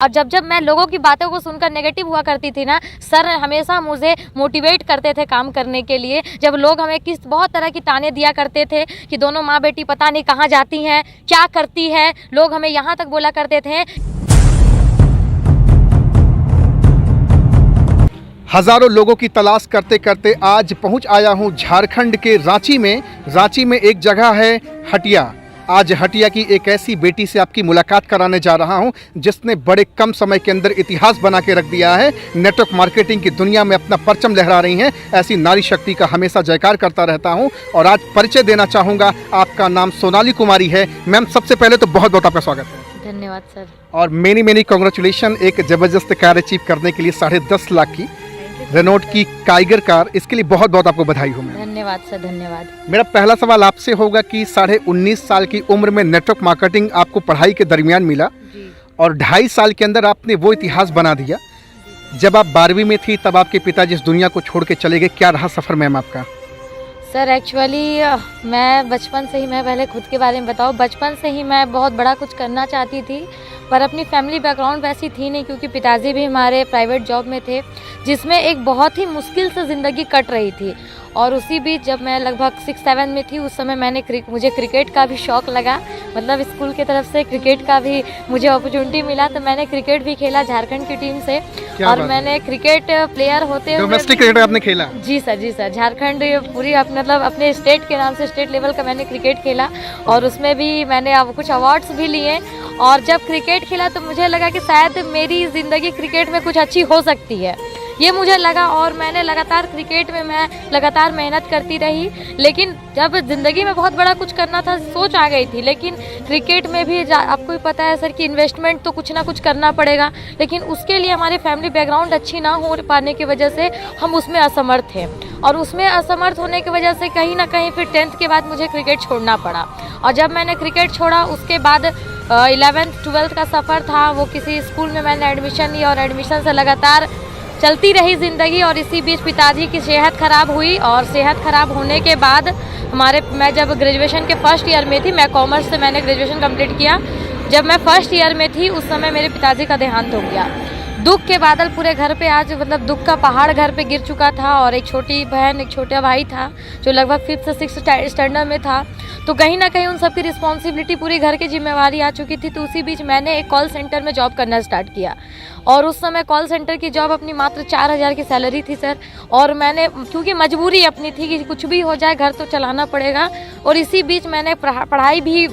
और जब जब मैं लोगों की बातों को सुनकर नेगेटिव हुआ करती थी ना, सर हमेशा मुझे मोटिवेट करते थे काम करने के लिए। जब लोग हमें बहुत तरह की ताने दिया करते थे कि दोनों माँ बेटी पता नहीं कहाँ जाती हैं, क्या करती है, लोग हमें यहाँ तक बोला करते थे। हजारों लोगों की तलाश करते करते आज पहुंच आया हूं झारखंड के रांची में एक जगह है हटिया। आज हटिया की एक ऐसी बेटी से आपकी मुलाकात कराने जा रहा हूं जिसने बड़े कम समय के अंदर इतिहास बना के रख दिया है। नेटवर्क मार्केटिंग की दुनिया में अपना परचम लहरा रही हैं। ऐसी नारी शक्ति का हमेशा जयकार करता रहता हूं और आज परिचय देना चाहूँगा। आपका नाम सोनाली कुमारी है। मैम, सबसे पहले तो बहुत बहुत आपका स्वागत है। धन्यवाद सर। और मेनी कांग्रेचुलेशन एक ज़बरदस्त कार्य अचीव करने के लिए 10.5 लाख की रेनॉल्ट की काइगर कार, इसके लिए बहुत बहुत आपको बधाई हो। धन्यवाद सर, धन्यवाद। मेरा पहला सवाल आपसे होगा कि 19.5 साल की उम्र में नेटवर्क मार्केटिंग आपको पढ़ाई के दरमियान मिला और 2.5 साल के अंदर आपने वो इतिहास बना दिया। जब आप 12वीं में थी तब आपके पिताजी इस दुनिया को छोड़ के चले गए। क्या रहा सफ़र मैम आपका? सर एक्चुअली मैं बचपन से ही, मैं पहले खुद के बारे में बताऊँ, बचपन से ही मैं बहुत बड़ा कुछ करना चाहती थी, पर अपनी फैमिली बैकग्राउंड वैसी थी नहीं, क्योंकि पिताजी भी हमारे प्राइवेट जॉब में थे जिसमें एक बहुत ही मुश्किल से ज़िंदगी कट रही थी। और उसी बीच जब मैं लगभग 6-7 में थी उस समय मुझे क्रिकेट का भी शौक़ लगा, मतलब स्कूल की तरफ से क्रिकेट का भी मुझे अपॉर्चुनिटी मिला, तो मैंने क्रिकेट भी खेला झारखंड की टीम से। और मैंने क्रिकेट प्लेयर होते हुए डोमेस्टिक क्रिकेट आपने खेला? जी सर, झारखंड पूरी मतलब अपने स्टेट के नाम से स्टेट लेवल का मैंने क्रिकेट खेला और उसमें भी मैंने अब कुछ अवार्ड्स भी लिए। और जब क्रिकेट खेला तो मुझे लगा कि शायद मेरी ज़िंदगी क्रिकेट में कुछ अच्छी हो सकती है, ये मुझे लगा। और मैंने लगातार क्रिकेट में मैं लगातार मेहनत करती रही, लेकिन जब ज़िंदगी में बहुत बड़ा कुछ करना था, सोच आ गई थी। लेकिन क्रिकेट में भी आपको भी पता है सर कि इन्वेस्टमेंट तो कुछ ना कुछ करना पड़ेगा, लेकिन उसके लिए हमारे फैमिली बैकग्राउंड अच्छी ना हो पाने की वजह से हम उसमें असमर्थ थे। और उसमें असमर्थ होने की वजह से कहीं ना कहीं फिर 10th के बाद मुझे क्रिकेट छोड़ना पड़ा। और जब मैंने क्रिकेट छोड़ा उसके बाद 11th 12th का सफ़र था, वो किसी स्कूल में मैंने एडमिशन लिया और एडमिशन से लगातार चलती रही ज़िंदगी। और इसी बीच पिताजी की सेहत ख़राब हुई और सेहत ख़राब होने के बाद मैं जब ग्रेजुएशन के फर्स्ट ईयर में थी, मैं कॉमर्स से मैंने ग्रेजुएशन कंप्लीट किया। जब मैं फर्स्ट ईयर में थी उस समय मेरे पिताजी का देहांत हो गया। दुख के बादल पूरे घर पे, आज मतलब दुख का पहाड़ घर पे गिर चुका था। और एक छोटी बहन, एक छोटा भाई था जो लगभग 5th से 6th स्टैंडर्ड में था, तो कहीं ना कहीं उन सब की रिस्पॉन्सिबिलिटी, पूरी घर की जिम्मेवारी आ चुकी थी। तो उसी बीच मैंने एक कॉल सेंटर में जॉब करना स्टार्ट किया और उस समय कॉल सेंटर की जॉब अपनी मात्र 4,000 की सैलरी थी सर। और मैंने, क्योंकि मजबूरी अपनी थी कि कुछ भी हो जाए घर तो चलाना पड़ेगा, और इसी बीच मैंने पढ़ाई भी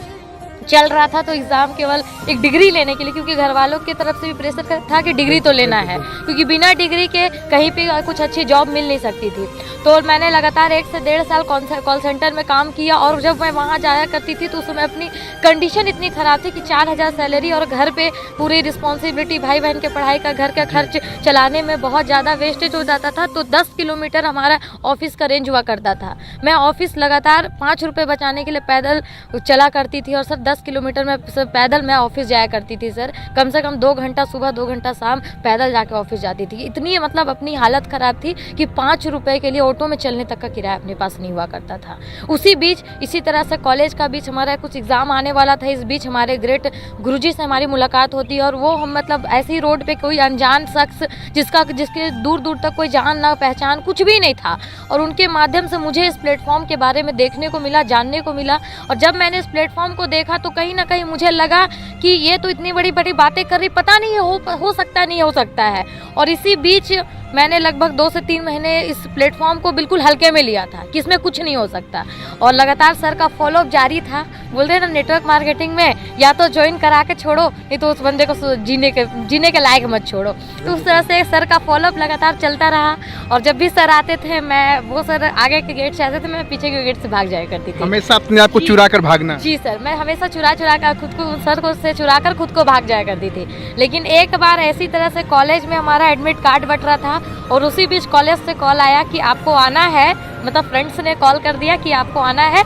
चल रहा था, तो एग्ज़ाम केवल एक डिग्री लेने के लिए, क्योंकि घर वालों की तरफ से भी प्रेशर था कि डिग्री तो लेना है, क्योंकि बिना डिग्री के कहीं पे कुछ अच्छी जॉब मिल नहीं सकती थी। तो मैंने लगातार 1 से 1.5 साल कॉल सेंटर में काम किया। और जब मैं वहाँ जाया करती थी तो उस समय अपनी कंडीशन इतनी ख़राब थी कि 4,000 सैलरी और घर पे पूरी रिस्पॉन्सिबिलिटी, भाई बहन के पढ़ाई का, घर का खर्च चलाने में बहुत ज़्यादा वेस्टेज हो जाता था। तो 10 किलोमीटर हमारा ऑफिस का रेंज हुआ करता था। मैं ऑफिस लगातार 5 रुपये बचाने के लिए पैदल चला करती थी, और सर 10 किलोमीटर में पैदल मैं ऑफिस जाया करती थी सर। कम से कम 2 घंटा सुबह 2 घंटा शाम पैदल जाके ऑफिस जाती थी। इतनी मतलब अपनी हालत ख़राब थी कि 5 रुपये के लिए ऑटो में चलने तक का किराया अपने पास नहीं हुआ करता था। उसी बीच इसी तरह से कॉलेज का बीच हमारा कुछ एग्ज़ाम आने वाला था। इस बीच हमारे ग्रेट गुरुजी से हमारी मुलाकात होती है, और वो हम मतलब ऐसी रोड पे कोई अनजान शख्स जिसके दूर दूर तक कोई जान ना पहचान कुछ भी नहीं था, और उनके माध्यम से मुझे इस प्लेटफॉर्म के बारे में देखने को मिला, जानने को मिला। और जब मैंने इस प्लेटफॉर्म को देखा तो कहीं ना कहीं मुझे लगा कि ये तो इतनी बड़ी बड़ी बातें कर रही, पता नहीं हो सकता नहीं हो सकता है। और इसी बीच मैंने लगभग 2 से 3 महीने इस प्लेटफॉर्म को बिल्कुल हल्के में लिया था कि इसमें कुछ नहीं हो सकता, और लगातार सर का फॉलोअप जारी था। बोलते हैं ना नेटवर्क मार्केटिंग में, या तो ज्वाइन करा के छोड़ो, नहीं तो उस बंदे को जीने के लायक मत छोड़ो। तो उस तरह से सर का फॉलोअप लगातार चलता रहा। और जब भी सर आते थे, वो सर आगे के गेट से आते थे, मैं पीछे के गेट से भाग जाया करती थी। हमेशा अपने आप को चुरा कर भागना? जी सर, मैं हमेशा चुरा कर खुद को, सर को से चुरा कर खुद को भाग जाया करती थी। लेकिन एक बार ऐसी तरह से कॉलेज में हमारा एडमिट कार्ड बट रहा था, और उसी बीच कॉलेज से कॉल आया कि आपको आना है, मतलब फ्रेंड्स ने कॉल कर दिया कि आपको आना है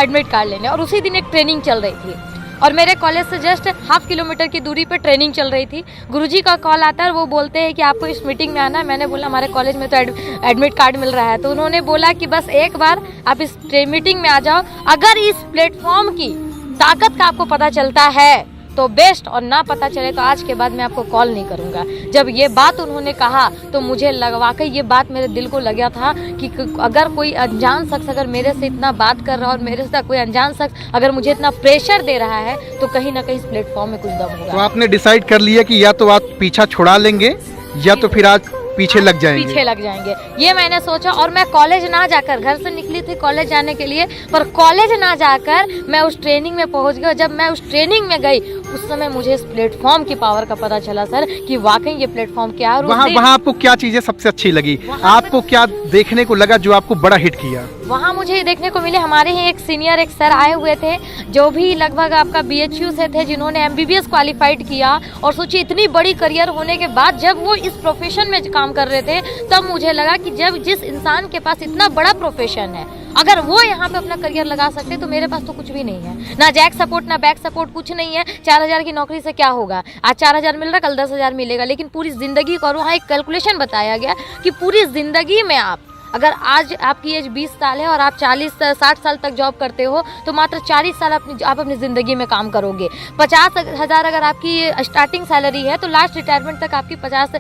एडमिट कार्ड लेने। और उसी दिन एक ट्रेनिंग चल रही थी, और मेरे कॉलेज से जस्ट 1/2 किलोमीटर की दूरी पर ट्रेनिंग चल रही थी। गुरुजी का कॉल आता है, वो बोलते हैं कि आपको इस मीटिंग में आना है। मैंने बोला हमारे कॉलेज में तो एडमिट कार्ड मिल रहा है। तो उन्होंने बोला कि बस एक बार आप इस मीटिंग में आ जाओ, अगर इस प्लेटफॉर्म की ताकत का आपको पता चलता है तो बेस्ट, और ना पता चले तो आज के बाद मैं आपको कॉल नहीं करूँगा। जब ये बात उन्होंने कहा तो मुझे वाकई ये बात मेरे दिल को लगा था कि अगर कोई अनजान शख्स अगर मेरे से इतना बात कर रहा है और मेरे से कोई अनजान शख्स अगर मुझे इतना प्रेशर दे रहा है तो कहीं ना कहीं इस प्लेटफॉर्म में कुछ दम होगा। तो आपने डिसाइड कर लिया कि या तो आप पीछा छुड़ा लेंगे या तो फिर आज पीछे लग जाएंगे। ये मैंने सोचा, और मैं कॉलेज ना जाकर, घर से निकली थी कॉलेज जाने के लिए, पर कॉलेज ना जाकर मैं उस ट्रेनिंग में पहुंच गई। जब मैं उस ट्रेनिंग में गई उस समय मुझे इस प्लेटफॉर्म की पावर का पता चला सर कि वाकई ये प्लेटफॉर्म क्या है। वहाँ आपको क्या चीजें सबसे अच्छी लगी, आपको क्या देखने को लगा जो आपको बड़ा हिट किया? वहाँ मुझे देखने को मिले, हमारे ही एक सीनियर एक सर आए हुए थे जो भी लगभग आपका BHU से थे, जिन्होंने MBBS क्वालिफाइड किया, और सोचिए इतनी बड़ी करियर होने के बाद जब वो इस प्रोफेशन में काम कर रहे थे तब मुझे लगा कि जब जिस इंसान के पास इतना बड़ा प्रोफेशन है अगर वो यहाँ पे अपना करियर लगा सकते तो मेरे पास तो कुछ भी नहीं है, ना जैक सपोर्ट ना बैक सपोर्ट, कुछ नहीं है। 4000 की नौकरी से क्या होगा? आज 4000 मिल रहा, कल 10,000 मिलेगा, लेकिन पूरी जिंदगी का, और वहाँ एक कैलकुलेशन बताया गया कि पूरी जिंदगी में आप अगर आज आपकी एज 20 साल है और आप 40-60 साल तक जॉब करते हो तो मात्र 40 साल आप अपनी ज़िंदगी में काम करोगे। 50,000 अगर आपकी स्टार्टिंग सैलरी है तो लास्ट रिटायरमेंट तक आपकी 50 से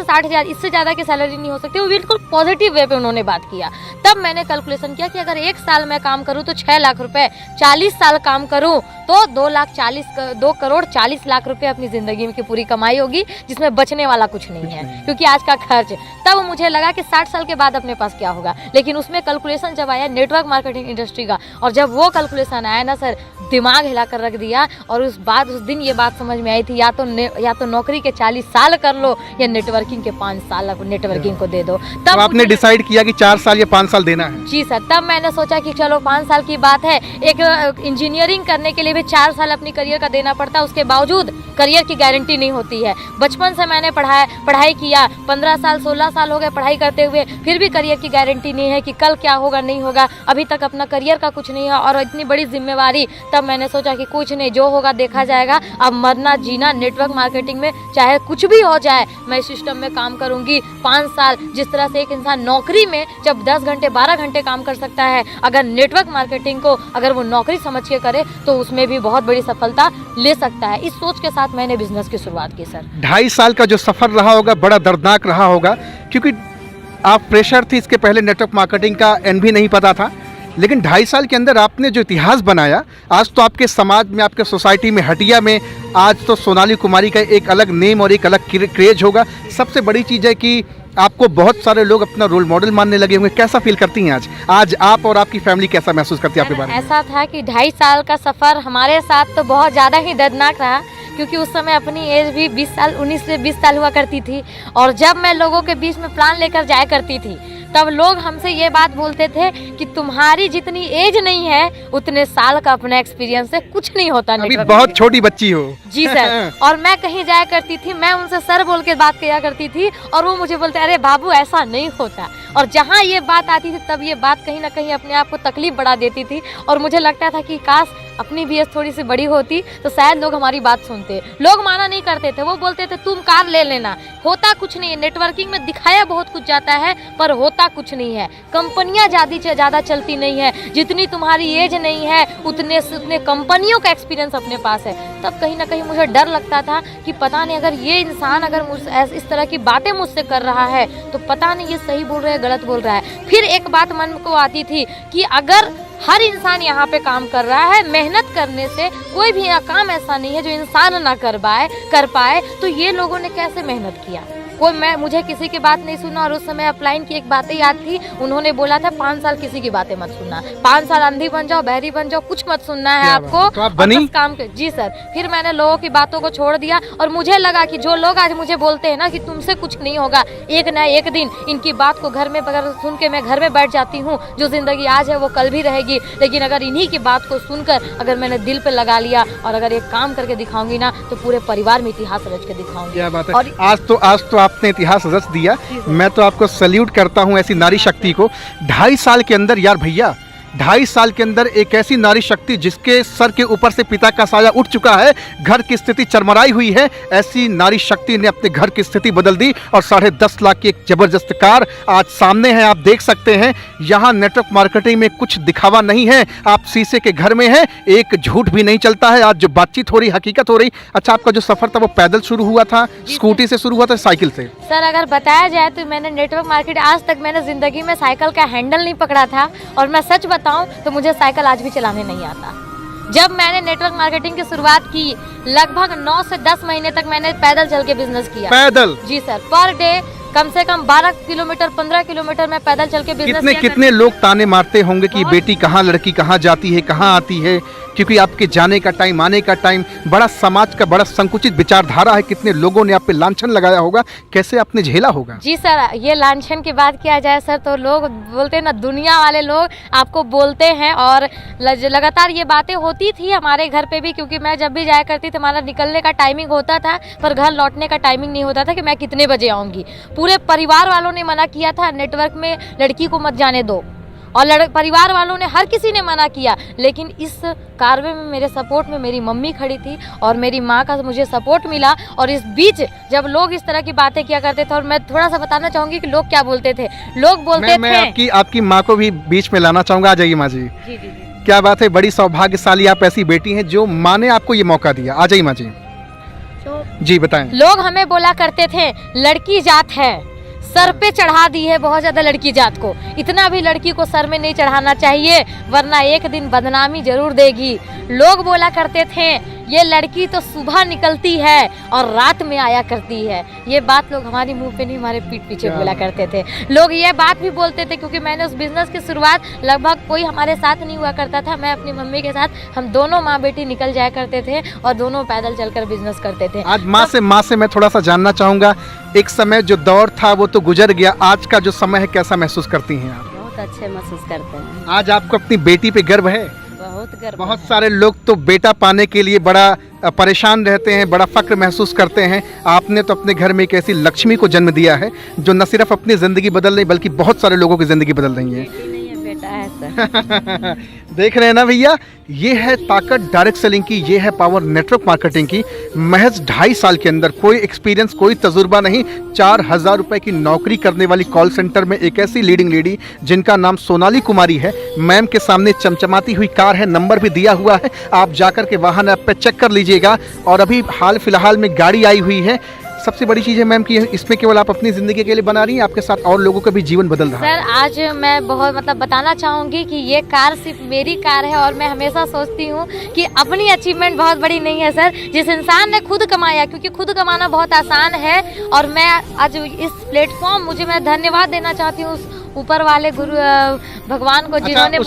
60,000, इससे ज़्यादा की सैलरी नहीं हो सकती। वो बिल्कुल पॉजिटिव वे पे उन्होंने बात किया। तब मैंने कैलकुलेशन किया कि अगर 1 साल मैं काम करूँ तो 6 लाख रुपये, 40 साल काम करूँ तो 2 करोड़ 40 लाख रुपए अपनी ज़िंदगी में की पूरी कमाई होगी, जिसमें बचने वाला कुछ नहीं है क्योंकि आज का खर्च। तब मुझे लगा कि 60 साल के बाद अपने पास क्या होगा, लेकिन उसमें कैलकुलेशन जब आया नेटवर्क मार्केटिंग इंडस्ट्री का, और जब वो कैलकुलेशन आया ना सर, दिमाग हिलाकर रख दिया। और उस दिन ये बात समझ में आई थी, या तो नौकरी के 40 साल कर लो या नेटवर्किंग के 5 साल नेटवर्किंग को दे दो। तब आपने डिसाइड किया कि 4 साल या 5 साल देना है? जी सर, तब मैंने सोचा कि चलो 5 साल की बात है, एक इंजीनियरिंग करने के लिए भी 4 साल अपनी करियर का देना पड़ता है, उसके बावजूद करियर की गारंटी नहीं होती है। बचपन से मैंने पढ़ाई किया, 15 साल 16 साल हो गए पढ़ाई करते हुए, फिर भी करियर की गारंटी नहीं है कि कल क्या होगा नहीं होगा, अभी तक अपना करियर का कुछ नहीं है और इतनी बड़ी जिम्मेवारी। तब मैंने सोचा कि कुछ नहीं, जो होगा देखा जाएगा, अब मरना जीना नेटवर्क मार्केटिंग में चाहे कुछ भी हो जाए मैं इस सिस्टम में काम करूंगी। 5 साल जिस तरह से एक इंसान नौकरी में जब 10 घंटे 12 घंटे काम कर सकता है, अगर नेटवर्क मार्केटिंग को अगर वो नौकरी समझ के करे तो उसमें भी बहुत बड़ी सफलता ले सकता है। इस सोच के साथ मैंने बिजनेस की शुरुआत की सर। 2.5 साल का जो सफ़र रहा होगा बड़ा दर्दनाक रहा होगा, क्योंकि आप फ्रेशर थी, इसके पहले नेटवर्क मार्केटिंग का एन भी नहीं पता था, लेकिन 2.5 साल के अंदर आपने जो इतिहास बनाया, आज तो आपके समाज में, आपके सोसाइटी में, हटिया में आज तो सोनाली कुमारी का एक अलग नेम और एक अलग क्रेज होगा। सबसे बड़ी चीज़ है कि आपको बहुत सारे लोग अपना रोल मॉडल मानने लगे होंगे। कैसा फील करती हैं आज आप और आपकी फैमिली कैसा महसूस करती है आपके बारे में? ऐसा था कि 2.5 साल का सफ़र हमारे साथ तो बहुत ज़्यादा ही दर्दनाक रहा, क्योंकि उस समय अपनी एज भी 19 से 20 साल हुआ करती थी, और जब मैं लोगों के बीच में प्लान लेकर जाया करती थी तब लोग हमसे ये बात बोलते थे कि तुम्हारी जितनी एज नहीं है उतने साल का अपना एक्सपीरियंस से कुछ नहीं होता। अभी बहुत छोटी बच्ची हो। जी सर, और मैं कहीं जाया करती थी, मैं उनसे सर बोल के बात किया करती थी और वो मुझे बोलते अरे बाबू ऐसा नहीं होता, और जहाँ ये बात आती थी तब ये बात कहीं ना कहीं अपने आप को तकलीफ बढ़ा देती थी, और मुझे लगता था कि काश अपनी भी एज थोड़ी सी बड़ी होती तो शायद लोग हमारी बात सुनते। लोग माना नहीं करते थे, वो बोलते थे तुम कार ले लेना, होता कुछ नहीं है। नेटवर्किंग में दिखाया बहुत कुछ जाता है पर होता कुछ नहीं है। कंपनियां ज़्यादा चलती नहीं है, जितनी तुम्हारी एज नहीं है उतने कंपनियों का एक्सपीरियंस अपने पास है। तब कहीं ना कहीं मुझे डर लगता था कि पता नहीं अगर ये इंसान अगर मुझसे इस तरह की बातें मुझसे कर रहा है तो पता नहीं ये सही बोल रहा है गलत बोल रहा है। फिर एक बात मन को आती थी कि अगर हर इंसान यहाँ पे काम कर रहा है, मेहनत करने से कोई भी काम ऐसा नहीं है जो इंसान ना कर पाए, तो ये लोगों ने कैसे मेहनत किया। मुझे किसी की बात नहीं सुना, और उस समय अपलाइन की एक बातें याद थी, उन्होंने बोला था 5 साल किसी की बातें मत सुनना, 5 साल अंधी बन जाओ, बहरी बन जाओ, कुछ मत सुनना है आपको। तो आप बनी? काम के जी सर। फिर मैंने लोगों की बातों को छोड़ दिया, और मुझे लगा कि जो लोग आज मुझे बोलते हैं ना कि तुमसे कुछ नहीं होगा, एक ना एक दिन इनकी बात को घर में अगर सुन के मैं घर में बैठ जाती हूँ, जो जिंदगी आज है वो कल भी रहेगी, लेकिन अगर इन्हीं की बात को सुनकर अगर मैंने दिल पे लगा लिया और अगर एक काम करके दिखाऊंगी ना तो पूरे परिवार में इतिहास रच के दिखाऊंगी। क्या बात है। और आज तो आपने इतिहास रच दिया। मैं तो आपको सल्यूट करता हूं ऐसी नारी शक्ति को। 2.5 साल के अंदर यार भैया, 2.5 साल के अंदर एक ऐसी नारी शक्ति जिसके सर के ऊपर से पिता का साया उठ चुका है, घर की स्थिति चरमराई हुई है, ऐसी नारी शक्ति ने अपने घर की स्थिति बदल दी और 10.5 लाख की एक जबरदस्त कार आज सामने है। आप देख सकते हैं यहाँ नेटवर्क मार्केटिंग में कुछ दिखावा नहीं है, आप शीशे के घर में हैं, एक झूठ भी नहीं चलता है। आज जो बातचीत हो रही, हकीकत हो रही। अच्छा, आपका जो सफर था वो पैदल शुरू हुआ था, स्कूटी से शुरू हुआ था, साइकिल से? सर अगर बताया जाए तो मैंने नेटवर्क मार्केट आज तक मैंने ज़िंदगी में साइकिल का हैंडल नहीं पकड़ा था, और मैं सच बताऊं तो मुझे साइकिल आज भी चलाने नहीं आता। जब मैंने नेटवर्क मार्केटिंग की शुरुआत की, लगभग 9 से 10 महीने तक मैंने पैदल चल के बिजनेस किया। पैदल? जी सर, पर डे कम से कम 12 किलोमीटर 15 किलोमीटर मैं पैदल चल के बिजनेस कितने लोग ताने मारते होंगे कि बेटी कहाँ, लड़की कहाँ जाती है, कहाँ आती है, क्योंकि आपके जाने का टाइम, आने का टाइम, बड़ा समाज का बड़ा संकुचित विचारधारा है। कितने लोगों ने आप पे लांछन लगाया होगा, कैसे आपने झेला होगा? जी सर, ये लांछन की बात किया जाए सर तो लोग बोलते हैं ना, दुनिया वाले लोग आपको बोलते हैं, और लगातार ये बातें होती थी हमारे घर पे भी, क्योंकि मैं जब भी जाया करती थी हमारा निकलने का टाइमिंग होता था, पर घर लौटने का टाइमिंग नहीं होता था कि मैं कितने बजे आऊँगी। पूरे परिवार वालों ने मना किया था, नेटवर्क में लड़की को मत जाने दो, और परिवार वालों ने, हर किसी ने मना किया, लेकिन इस कारवे में मेरे सपोर्ट में मेरी मम्मी खड़ी थी और मेरी माँ का मुझे सपोर्ट मिला। और इस बीच जब लोग इस तरह की बातें किया करते थे, और मैं थोड़ा सा बताना चाहूँगी कि लोग क्या बोलते थे, लोग बोलते थे। आपकी माँ को भी बीच में लाना चाहूँगा। आ जाइए माँ जी। जी जी जी। क्या बात है, बड़ी सौभाग्यशाली आप ऐसी बेटी हैं जो माँ ने आपको ये मौका दिया। आ जाइए माँ जी। जी बताएं। लोग हमें बोला करते थे लड़की जात है, सर पे चढ़ा दी है बहुत ज्यादा लड़की जात को, इतना भी लड़की को सर में नहीं चढ़ाना चाहिए वरना एक दिन बदनामी जरूर देगी। लोग बोला करते थे ये लड़की तो सुबह निकलती है और रात में आया करती है। ये बात लोग हमारी मुंह पे नहीं, हमारे पीठ पीछे बोला करते थे। लोग ये बात भी बोलते थे क्योंकि मैंने उस बिजनेस की शुरुआत, लगभग कोई हमारे साथ नहीं हुआ करता था, मैं अपनी मम्मी के साथ, हम दोनों माँ बेटी निकल जाया करते थे और दोनों पैदल चलकर बिजनेस करते थे। आज माँ से मैं थोड़ा सा जानना चाहूँगा, एक समय जो दौर था वो तो गुजर गया, आज का जो समय है कैसा महसूस करती हैं आप? बहुत अच्छे महसूस करते हैं। आज आपको अपनी बेटी पे गर्व है? बहुत गर्व। बहुत सारे लोग तो बेटा पाने के लिए बड़ा परेशान रहते हैं, बड़ा फक्र महसूस करते हैं। आपने तो अपने घर में एक ऐसी लक्ष्मी को जन्म दिया है जो न सिर्फ अपनी ज़िंदगी बदल रही बल्कि बहुत सारे लोगों की ज़िंदगी बदल रही है। बेटा है सर। देख रहे हैं ना भैया, ये है ताकत डायरेक्ट सेलिंग की, ये है पावर नेटवर्क मार्केटिंग की। महज 2.5 साल के अंदर कोई एक्सपीरियंस, कोई तजुर्बा नहीं, 4000 रुपए की नौकरी करने वाली कॉल सेंटर में एक ऐसी लीडिंग लेडी जिनका नाम सोनाली कुमारी है। मैम के सामने चमचमाती हुई कार है, नंबर भी दिया हुआ है, आप जाकर के वाहन ऐप पे चेक कर लीजिएगा। और अभी हाल फिलहाल में गाड़ी आई हुई है। सबसे बड़ी चीज़ है मैम कि इसमें केवल आप अपनी ज़िंदगी के लिए बना रही हैं, आपके साथ और लोगों का भी जीवन बदल रहा है। सर आज मैं बहुत बताना चाहूँगी कि ये कार सिर्फ मेरी कार है, और मैं हमेशा सोचती हूँ कि अपनी अचीवमेंट बहुत बड़ी नहीं है सर। जिस इंसान ने खुद कमाया, क्योंकि खुद कमाना बहुत आसान है, और मैं आज इस प्लेटफॉर्म, मैं धन्यवाद देना चाहती हूँ ऊपर वाले गुरु भगवान को, जिन्होंने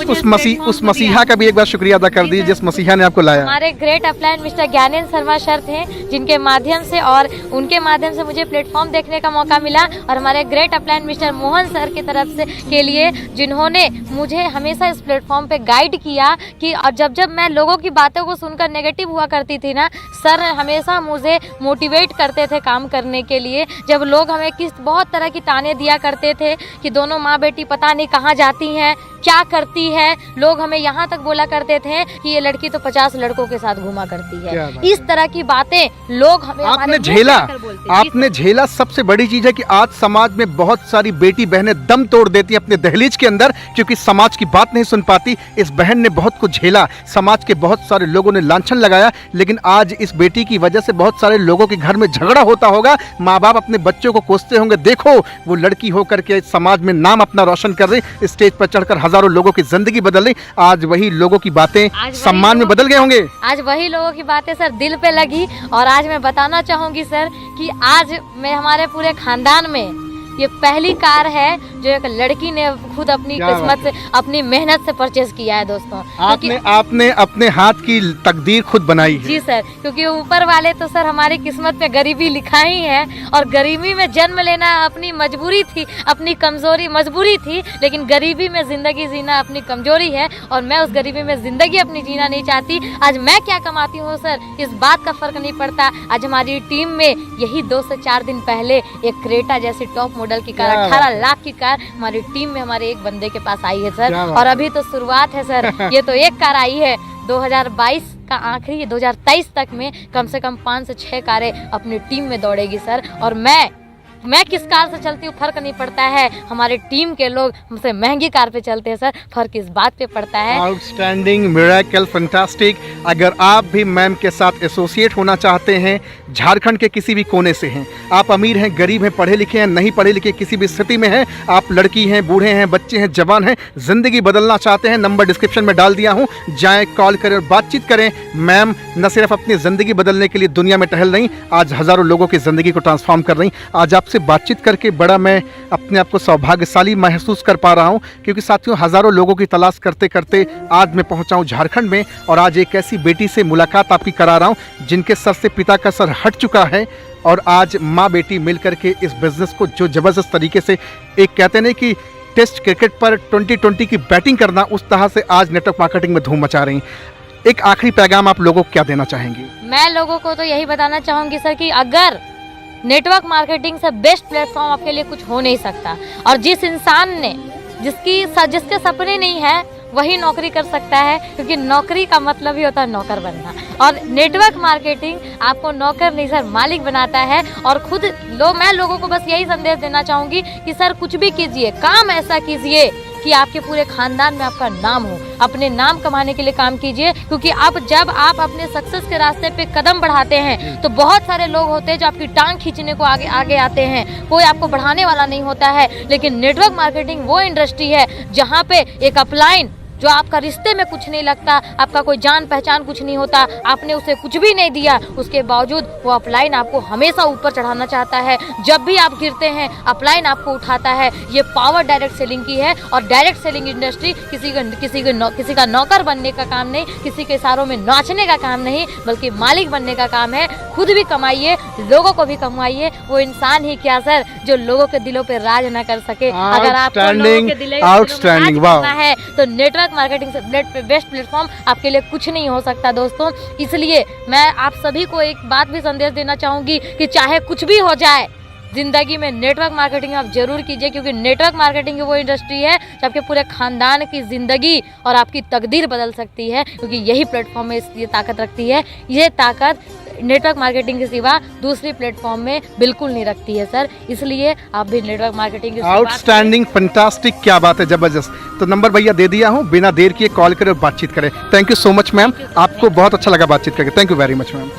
उस मसीहा का भी एक बार शुक्रिया अदा कर दीजिए जिस मसीहा ने आपको लाया। हमारे great upline mister Gyanendra Sharma sir थे, जिनके माध्यम से और उनके माध्यम से मुझे प्लेटफॉर्म देखने का मौका मिला, और हमारे great upline mister Mohan sir की तरफ से के लिए, जिन्होंने मुझे हमेशा इस प्लेटफॉर्म पे गाइड किया कि जब मैं लोगों की बातों को सुनकर नेगेटिव हुआ करती थी ना, सर हमेशा मुझे मोटिवेट करते थे काम करने के लिए। जब लोग हमें बहुत तरह की ताने दिया करते थे कि दोनों माँ बेटी पता नहीं कहाँ जाती हैं, क्या करती है, लोग हमें यहाँ तक बोला करते थे कि ये लड़की तो 50 लड़कों के साथ घूमा करती है। इस तरह की बातें लोग हमें आपने झेला। सबसे बड़ी चीज है कि आज समाज में बहुत सारी बेटी बहनें दम तोड़ देती अपने दहलीज के अंदर, क्योंकि समाज की बात नहीं सुन पाती। इस बहन ने बहुत कुछ झेला, समाज के बहुत सारे लोगों ने लांछन लगाया, लेकिन आज इस बेटी की वजह से बहुत सारे लोगों के घर में झगड़ा होता होगा, माँ बाप अपने बच्चों को कोसते होंगे, देखो वो लड़की होकर के समाज में नाम अपना रोशन कर रही, स्टेज पर चढ़कर हजारों लोगों की जिंदगी बदल रही। आज वही लोगों की बातें सम्मान में बदल गए होंगे। आज वही लोगों की बातें सर दिल पे लगी। और आज मैं बताना चाहूंगी सर कि आज मैं, हमारे पूरे खानदान में ये पहली कार है जो एक लड़की ने खुद अपनी किस्मत से, अपनी मेहनत से परचेज किया है दोस्तों। आपने अपने हाथ की तकदीर खुद बनाई है। जी सर, क्योंकि ऊपर वाले तो सर हमारी किस्मत पे गरीबी लिखा ही है, और गरीबी में जन्म लेना अपनी मजबूरी थी, अपनी कमजोरी मजबूरी थी, लेकिन गरीबी में जिंदगी जीना अपनी कमजोरी है, और मैं उस गरीबी में जिंदगी अपनी जीना नहीं चाहती। आज मैं क्या कमाती हूँ सर, इस बात का फर्क नहीं पड़ता। आज हमारी टीम में यही 2 से 4 दिन पहले एक क्रेटा जैसी टॉप मॉडल की कार, क्या 18 लाख की कार हमारी टीम में हमारे एक बंदे के पास आई है सर। क्या बात और अभी तो शुरुआत है सर, ये तो एक कार आई है। 2022 का आखिरी 2023 तक में कम से कम 5 से 6 कारें अपनी टीम में दौड़ेगी सर। और मैं किस कार से चलती हूँ फर्क नहीं पड़ता है, हमारे टीम के लोग हमसे महंगी कार पे चलते हैं सर, फर्क इस बात पे पड़ता है। Outstanding, miracle, fantastic. अगर आप भी मैम के साथ एसोसिएट होना चाहते हैं, झारखंड के किसी भी कोने से हैं, आप अमीर हैं, गरीब हैं, पढ़े लिखे हैं, नहीं पढ़े लिखे, किसी भी स्थिति में हैं, आप लड़की हैं, बूढ़े हैं, बच्चे हैं, जवान हैं, ज़िंदगी बदलना चाहते हैं, नंबर डिस्क्रिप्शन में डाल दिया हूँ, जाएँ, कॉल करें और बातचीत करें। मैम न सिर्फ अपनी ज़िंदगी बदलने के लिए दुनिया में टहल रही, आज हज़ारों लोगों की ज़िंदगी को ट्रांसफॉर्म कर रही। आज आपसे बातचीत करके बड़ा मैं अपने आप को सौभाग्यशाली महसूस कर पा रहा हूं, क्योंकि साथियों हज़ारों लोगों की तलाश करते करते आज मैं पहुंचा हूं झारखंड में, और आज एक ऐसी बेटी से मुलाकात आपकी करा रहा हूं जिनके सर से पिता का सर हट चुका है, और आज माँ बेटी मिलकर के इस बिज़नेस को जो ज़बरदस्त तरीके से, एक कहते हैं कि टेस्ट क्रिकेट पर 2020 की बैटिंग करना, उस तरह से आज नेटवर्क मार्केटिंग में धूम मचा रही। एक आखिरी पैगाम आप लोगों को क्या देना चाहेंगी? मैं लोगों को तो यही बताना चाहूँगी सर कि अगर नेटवर्क मार्केटिंग से बेस्ट प्लेटफॉर्म आपके लिए कुछ हो नहीं सकता, और जिस इंसान ने जिसके सपने नहीं है वही नौकरी कर सकता है, क्योंकि नौकरी का मतलब ही होता है नौकर बनना, और नेटवर्क मार्केटिंग आपको नौकर नहीं सर मालिक बनाता है। और खुद मैं लोगों को बस यही संदेश देना चाहूँगी कि सर कुछ भी कीजिए, काम ऐसा कीजिए कि आपके पूरे खानदान में आपका नाम हो, अपने नाम कमाने के लिए काम कीजिए, क्योंकि जब आप अपने सक्सेस के रास्ते पे कदम बढ़ाते हैं तो बहुत सारे लोग होते हैं जो आपकी टांग खींचने को आगे आते हैं, कोई आपको बढ़ाने वाला नहीं होता है। लेकिन नेटवर्क मार्केटिंग वो इंडस्ट्री है जहाँ पे एक अपलाइन जो आपका रिश्ते में कुछ नहीं लगता, आपका कोई जान पहचान कुछ नहीं होता, आपने उसे कुछ भी नहीं दिया, उसके बावजूद वो अपलाइन आपको हमेशा ऊपर चढ़ाना चाहता है। जब भी आप गिरते हैं अपलाइन आपको उठाता है। ये पावर डायरेक्ट सेलिंग की है, और डायरेक्ट सेलिंग इंडस्ट्री किसी का नौकर बनने का काम नहीं, किसी के इशारों में नाचने का काम नहीं, बल्कि मालिक बनने का काम है। खुद भी कमाइए, लोगों को भी कमाइए। वो इंसान ही क्या सर जो लोगों के दिलों पे राज ना कर सके। अगर आपको लोगों के दिलों पे राज करना है तो नेटवर्क मार्केटिंग से बेस्ट प्लेटफॉर्म आपके लिए कुछ नहीं हो सकता दोस्तों। इसलिए मैं आप सभी को एक बात भी संदेश देना चाहूँगी कि चाहे कुछ भी हो जाए जिंदगी में, नेटवर्क मार्केटिंग आप जरूर कीजिए, क्योंकि नेटवर्क मार्केटिंग वो इंडस्ट्री है जो आपके पूरे खानदान की ज़िंदगी और आपकी तकदीर बदल सकती है, क्योंकि यही प्लेटफॉर्म में ये ताकत रखती है। ये ताकत नेटवर्क मार्केटिंग के सिवा दूसरी प्लेटफॉर्म में बिल्कुल नहीं रखती है सर। इसलिए आप भी नेटवर्क मार्केटिंग की आउटस्टैंडिंग, फैंटास्टिक, क्या बात है, जबरदस्त। तो नंबर भैया दे दिया हूँ, बिना देर किए कॉल करें और बातचीत करें। Thank you so much ma'am, आपको बहुत अच्छा लगा बातचीत करके। Thank you very much ma'am.